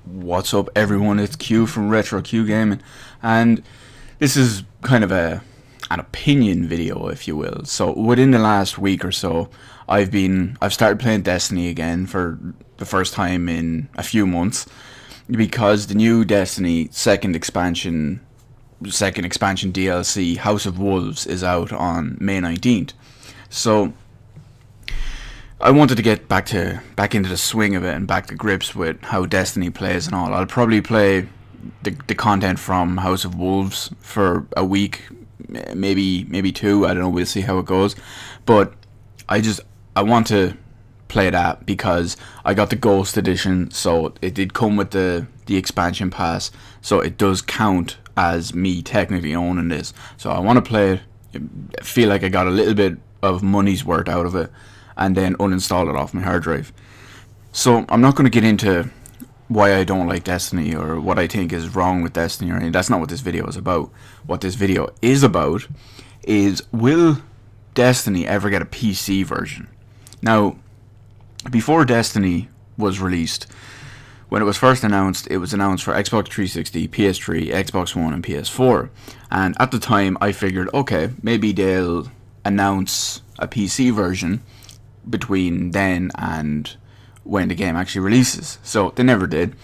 What's up, everyone? It's Q from Retro Q Gaming, and this is kind of an opinion video, if you will. So within the last week or so, I've started playing Destiny again for the first time in a few months, because the new Destiny second expansion DLC, House of Wolves, is out on May 19th. So I wanted to get back into the swing of it and back to grips with how Destiny plays and all. I'll probably play the content from House of Wolves for a week, maybe two. I don't know. We'll see how it goes. But I want to play that because I got the Ghost Edition, so it did come with the expansion pass, so it does count as me technically owning this. So I want to play it, feel like I got a little bit of money's worth out of it, and then uninstall it off my hard drive. So I'm not going to get into why I don't like Destiny or what I think is wrong with Destiny or anything. That's not what this video is about. What this video is about is, will Destiny ever get a PC version? Now, before Destiny was released, when it was first announced, it was announced for Xbox 360, PS3, Xbox One, and PS4. And at the time, I figured, okay, maybe they'll announce a PC version between then and when the game actually releases. So they never did.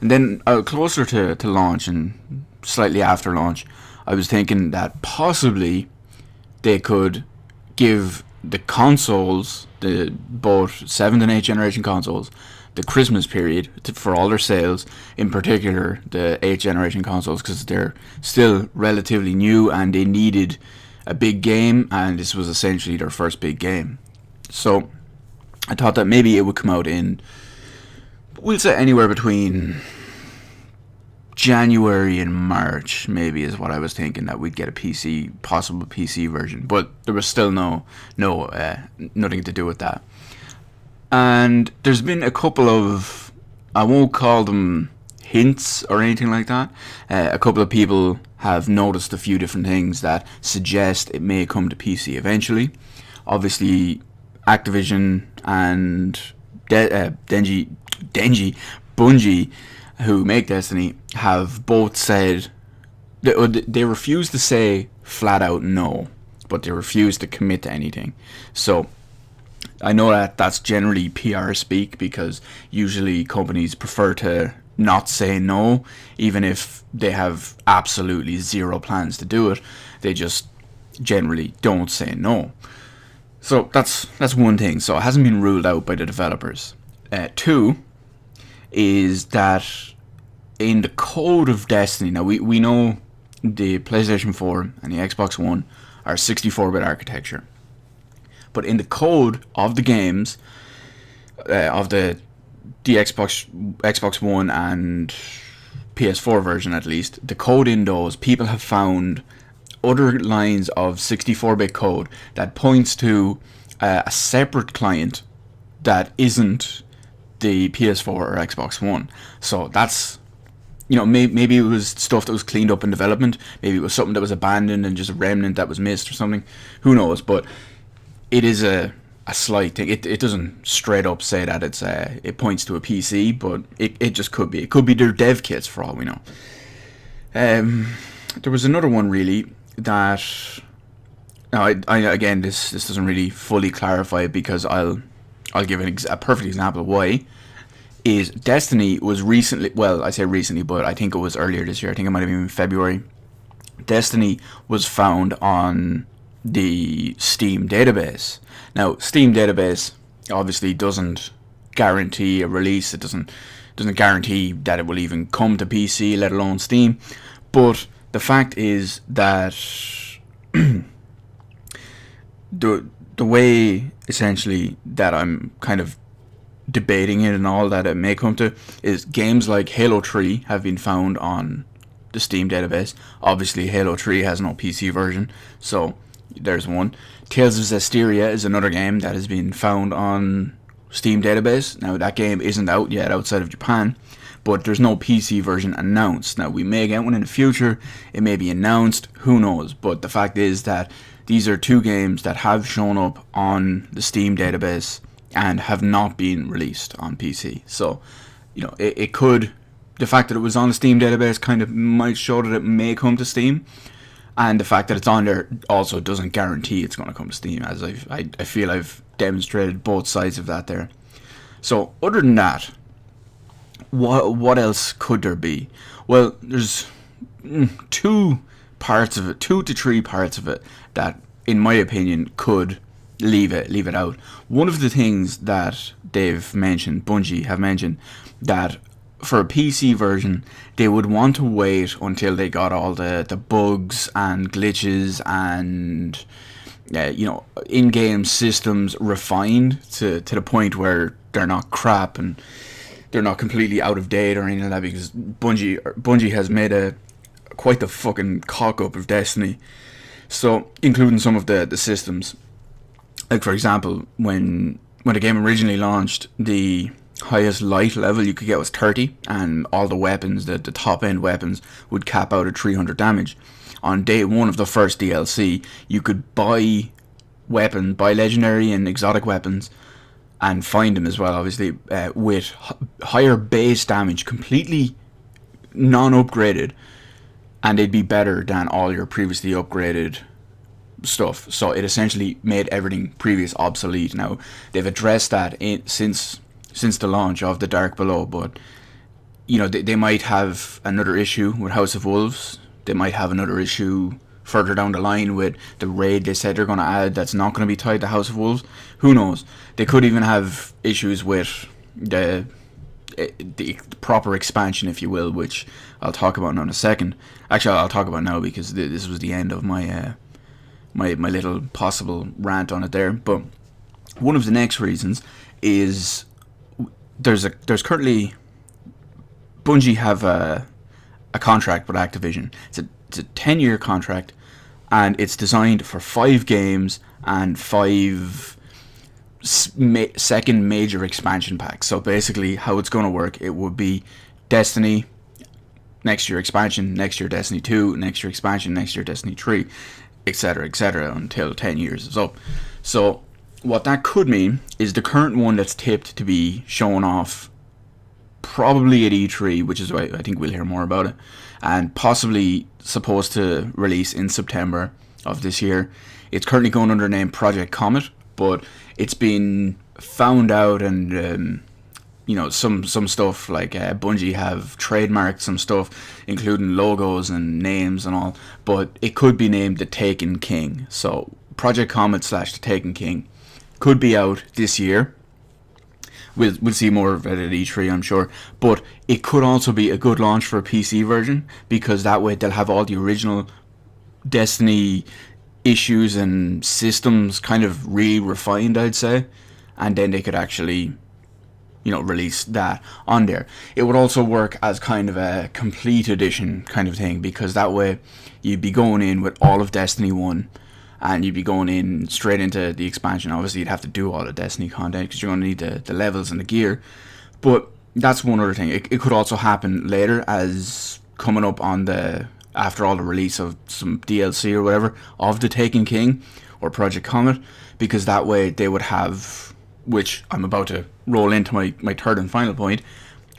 And then closer to launch and slightly after launch, I was thinking that possibly they could give the consoles, the both 7th and 8th generation consoles, the Christmas period for all their sales, in particular the 8th generation consoles, because they're still relatively new and they needed a big game, and this was essentially their first big game. So I thought that maybe it would come out in, we'll say, anywhere between January and March, maybe, is what I was thinking, that we'd get a possible PC version. But there was still nothing to do with that. And there's been a couple of, I won't call them hints or anything like that. A couple of people have noticed a few different things that suggest it may come to PC eventually. Obviously, Activision and Bungie, who make Destiny, have both said they refuse to say flat out no, but they refuse to commit to anything. So I know that that's generally PR speak, because usually companies prefer to not say no, even if they have absolutely zero plans to do it. They just generally don't say no. So that's one thing. So it hasn't been ruled out by the developers. Two is that in the code of Destiny, now we know the PlayStation 4 and the Xbox One are 64-bit architecture, but in the code of the games, of the Xbox One and PS4 version, at least, the code in those, people have found other lines of 64-bit code that points to a separate client that isn't the PS4 or Xbox One. So that's, maybe it was stuff that was cleaned up in development, maybe it was something that was abandoned and just a remnant that was missed or something, who knows. But it is a slight thing. It doesn't straight up say that it points to a PC, but it just could be. It could be their dev kits, for all we know. There was another one, really, that, now I again, this doesn't really fully clarify it, because I'll give a perfect example of why. Is Destiny was recently, well, I say recently, but I think it was earlier this year, I think it might have been in February, Destiny was found on the Steam database. Now, Steam database obviously doesn't guarantee a release. It doesn't guarantee that it will even come to PC, let alone Steam. But the fact is that the way, essentially, that I'm kind of debating it and all that it may come to, is games like Halo 3 have been found on the Steam database. Obviously, Halo 3 has no PC version, so there's one. Tales of Zestiria is another game that has been found on Steam database. Now, that game isn't out yet outside of Japan, but there's no PC version announced. Now, we may get one in the future, it may be announced, who knows. But the fact is that these are two games that have shown up on the Steam database and have not been released on PC. So, it could the fact that it was on the Steam database kind of might show that it may come to Steam, and the fact that it's on there also doesn't guarantee it's going to come to Steam, as I feel I've demonstrated both sides of that there. So other than that, what else could there be? Well, there's two to three parts of it that, in my opinion, could leave it out. One of the things that Bungie have mentioned, that for a PC version, they would want to wait until they got all the bugs and glitches and in-game systems refined to the point where they're not crap and they're not completely out of date or anything like that, because Bungie has made quite the fucking cock-up of Destiny. So, including some of the systems. Like, for example, when the game originally launched, the highest light level you could get was 30, and all the weapons, the top end weapons, would cap out at 300 damage. On day one of the first DLC, you could buy legendary and exotic weapons, and find them as well, obviously, with higher base damage, completely non-upgraded, and they'd be better than all your previously upgraded stuff. So it essentially made everything previous obsolete. Now, they've addressed that since the launch of the Dark Below, but they might have another issue with House of Wolves. They might have another issue further down the line with the raid they said they're going to add that's not going to be tied to House of Wolves. Who knows? They could even have issues with the proper expansion, if you will, which I'll talk about now in a second. Actually, I'll talk about now because this was the end of my my little possible rant on it there. But one of the next reasons is there's currently Bungie have a contract with Activision. It's a 10-year contract, and it's designed for 5 games and 5 second major expansion packs. So basically, how it's going to work, it would be Destiny, next year expansion, next year Destiny 2, next year expansion, next year Destiny 3, etc., until 10 years is up. So what that could mean is the current one that's tipped to be shown off probably at E3, which is why I think we'll hear more about it, and possibly supposed to release in September of this year. It's currently going under the name Project Comet, but it's been found out, and some stuff like Bungie have trademarked some stuff, including logos and names and all, but it could be named The Taken King. So Project Comet / The Taken King could be out this year. We'll see more of it at E3, I'm sure. But it could also be a good launch for a PC version, because that way they'll have all the original Destiny issues and systems kind of re-refined, I'd say. And then they could actually, release that on there. It would also work as kind of a complete edition kind of thing, because that way you'd be going in with all of Destiny 1. And you'd be going in straight into the expansion. Obviously, you'd have to do all the Destiny content because you're going to need the levels and the gear. But that's one other thing. It could also happen later, as coming up on after all the release of some DLC or whatever of The Taken King or Project Comet, because that way they would have, which I'm about to roll into my third and final point,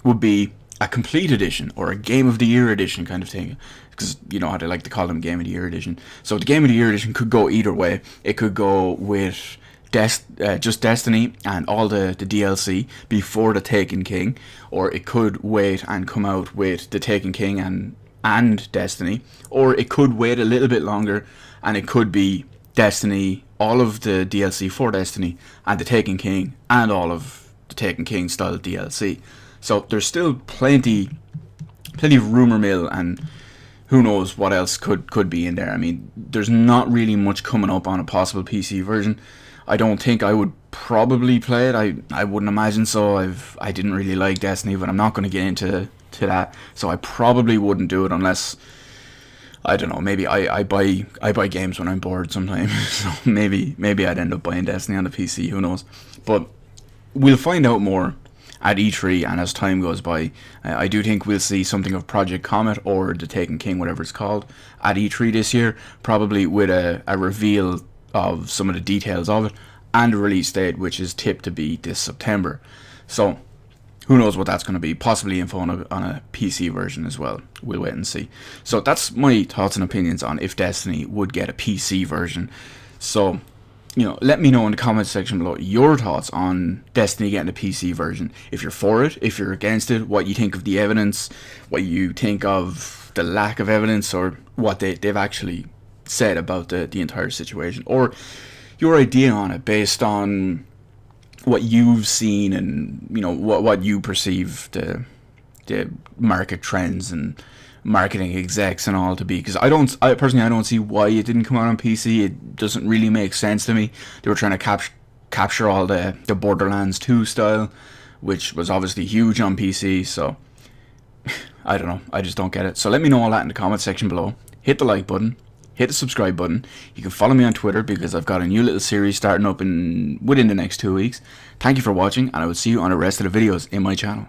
would be a complete edition or a Game of the Year edition kind of thing. Because you know how they like to call them Game of the Year edition. So the Game of the Year edition could go either way. It could go with just Destiny and all the DLC before The Taken King, or it could wait and come out with The Taken King and Destiny, or it could wait a little bit longer and it could be Destiny, all of the DLC for Destiny, and The Taken King, and all of The Taken King style DLC. So there's still plenty of rumor mill, and who knows what else could be in there. I mean, there's not really much coming up on a possible PC version. I don't think I would probably play it. I wouldn't imagine so. I didn't really like Destiny, but I'm not going to get into that. So I probably wouldn't do it unless, I don't know, maybe I buy games when I'm bored sometimes. So maybe I'd end up buying Destiny on the PC. Who knows? But we'll find out more at E3, and as time goes by, I do think we'll see something of Project Comet or The Taken King, whatever it's called, at E3 this year, probably with a reveal of some of the details of it, and a release date which is tipped to be this September. So who knows what that's going to be. Possibly info on a PC version as well. We'll wait and see. So that's my thoughts and opinions on if Destiny would get a PC version. So, let me know in the comments section below your thoughts on Destiny getting a PC version. If you're for it, if you're against it, what you think of the evidence, what you think of the lack of evidence, or what they've actually said about the entire situation, or your idea on it based on what you've seen and what you perceive the market trends and marketing execs and all to be. Because I personally don't see why it didn't come out on PC. It doesn't really make sense to me. They were trying to capture all the Borderlands 2 style, which was obviously huge on PC. So I don't know. I just don't get it. So let me know all that in the comment section below. Hit the like button. Hit the subscribe button. You can follow me on Twitter because I've got a new little series starting up within the next 2 weeks. Thank you for watching, and I will see you on the rest of the videos in my channel.